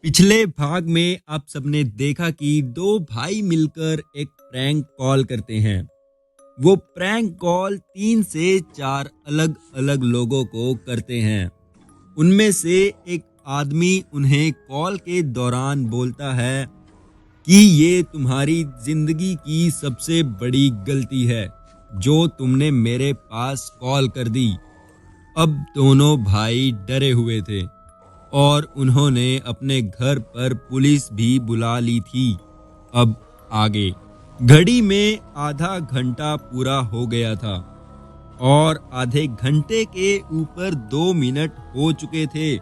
पिछले भाग में आप सबने देखा कि दो भाई मिलकर एक प्रैंक कॉल करते हैं। वो प्रैंक कॉल 3 से 4 अलग-अलग लोगों को करते हैं। उनमें से एक आदमी उन्हें कॉल के दौरान बोलता है कि ये तुम्हारी जिंदगी की सबसे बड़ी गलती है जो तुमने मेरे पास कॉल कर दी। अब दोनों भाई डरे हुए थे और उन्होंने अपने घर पर पुलिस भी बुला ली थी। अब आगे घड़ी में आधा घंटा पूरा हो गया था और आधे घंटे के ऊपर 2 मिनट हो चुके थे।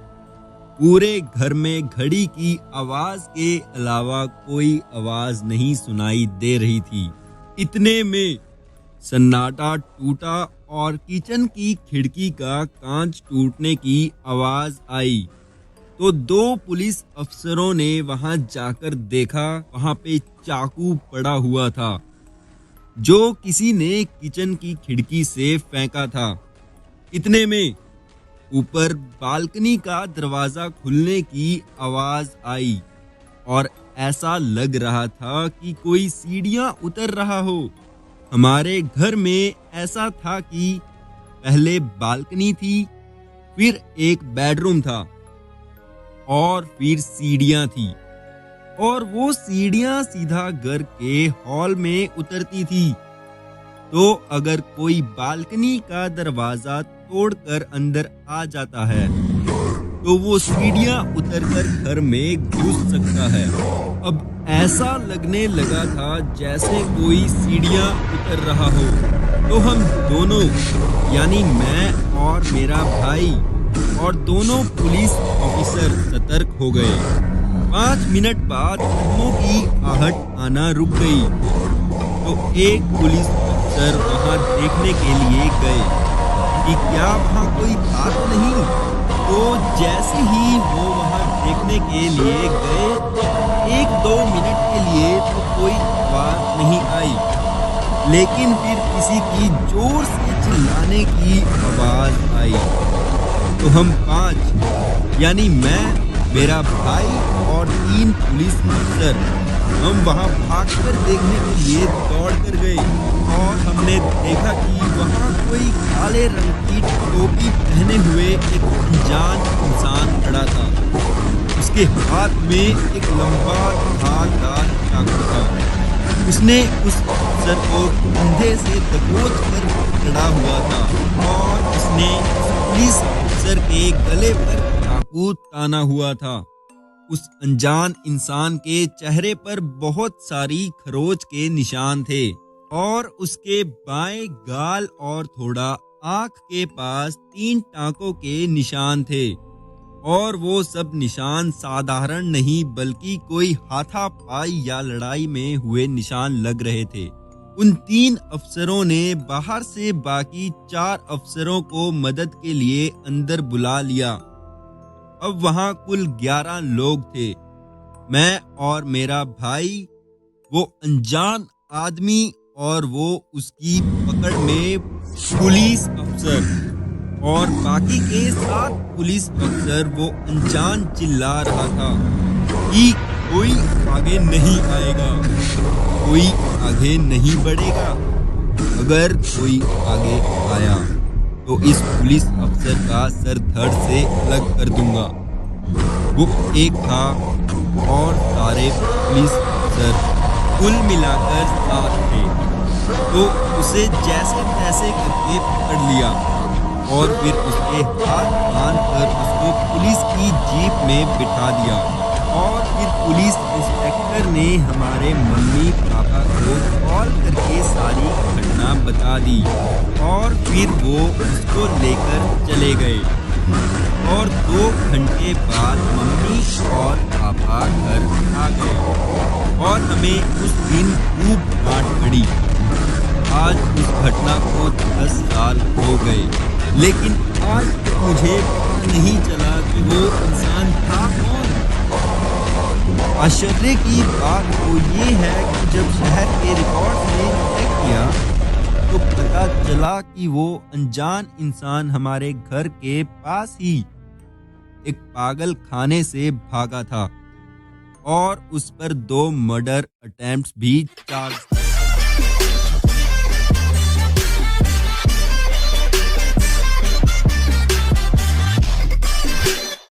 पूरे घर में घड़ी की आवाज के अलावा कोई आवाज नहीं सुनाई दे रही थी। इतने में सन्नाटा टूटा और किचन की खिड़की का कांच टूटने की आवाज आई तो 2 पुलिस अफसरों ने वहां जाकर देखा, वहां पे चाकू पड़ा हुआ था जो किसी ने किचन की खिड़की से फेंका था। इतने में ऊपर बालकनी का दरवाजा खुलने की आवाज आई और ऐसा लग रहा था कि कोई सीढ़ियां उतर रहा हो। हमारे घर में ऐसा था कि पहले बालकनी थी, फिर एक बेडरूम था और फिर सीढ़ियां थी और वो सीढ़ियां सीधा घर के हॉल में उतरती थी। तो अगर कोई बालकनी का दरवाजा तोड़कर अंदर आ जाता है तो वो सीढ़ियां उतरकर घर में घुस सकता है। अब ऐसा लगने लगा था जैसे कोई सीढ़ियां उतर रहा हो। तो हम दोनों यानी मैं और मेरा भाई और दोनों पुलिस ऑफिसर सतर्क हो गए। 5 मिनट बाद कदमों की आहट आना रुक गई तो एक पुलिस अफसर वहां देखने के लिए गए कि क्या वहां कोई था तो नहीं। तो जैसे ही वो वहां देखने के लिए गए 1-2 मिनट के लिए तो कोई आवाज नहीं आई, लेकिन फिर किसी की जोर से चिल्लाने की आवाज आई। तो हम 5 यानी मैं, मेरा भाई और 3 पुलिस अफसर हम वहां भागकर देखने के लिए दौड़ कर गए और हमने देखा कि वहां कोई काले रंग की टोपी पहने हुए एक अनजान इंसान खड़ा था। उसके हाथ में एक लंबा धारदार चाकू था। उसने उस अफसर को कंधे से दबोच कर खड़ा हुआ था और उसने पुलिस अफसर के गले पर चाकू ताना हुआ था। उस अनजान इंसान के चेहरे पर बहुत सारी खरोच के निशान थे और उसके बाएं गाल और थोड़ा आंख के पास 3 टांकों के निशान थे और वो सब निशान साधारण नहीं बल्कि कोई हाथापाई या लड़ाई में हुए निशान लग रहे थे। उन 3 अफसरों ने बाहर से बाकी 4 अफसरों को मदद के लिए अंदर बुला लिया। अब वहां कुल 11 लोग थे। मैं और मेरा भाई, वो अनजान आदमी और वो उसकी पकड़ में पुलिस अफसर और बाकी के 7 पुलिस अफसर। वो अनजान चिल्ला रहा था कि कोई आगे नहीं आएगा, कोई आगे नहीं बढ़ेगा। अगर कोई आगे आया तो इस पुलिस अफसर का सर धड़ से अलग कर दूंगा। वो एक था और सारे पुलिस अफसर कुल मिलाकर 7 थे। तो उसे जैसे तैसे करके पकड़ लिया और फिर उसके हाथ बांधकर उसको पुलिस की जीप में बिठा दिया और फिर पुलिस इंस्पेक्टर ने हमारे मम्मी पापा को कॉल करके सारी घटना बता दी और फिर वो उसको लेकर चले गए। और 2 घंटे बाद मम्मी और पापा घर आ गए और हमें उस दिन खूब डांट पड़ी। आज उस घटना को 10 साल हो गए, लेकिन आज मुझे पता नहीं चला कि वो इंसान था कौन। आश्चर्य की बात तो ये है कि जब शहर के रिकॉर्ड्स में चेक किया तो पता चला कि वो अनजान इंसान हमारे घर के पास ही एक पागल खाने से भागा था और उस पर 2 मर्डर अटेम्प्ट्स भी चार्ज थे।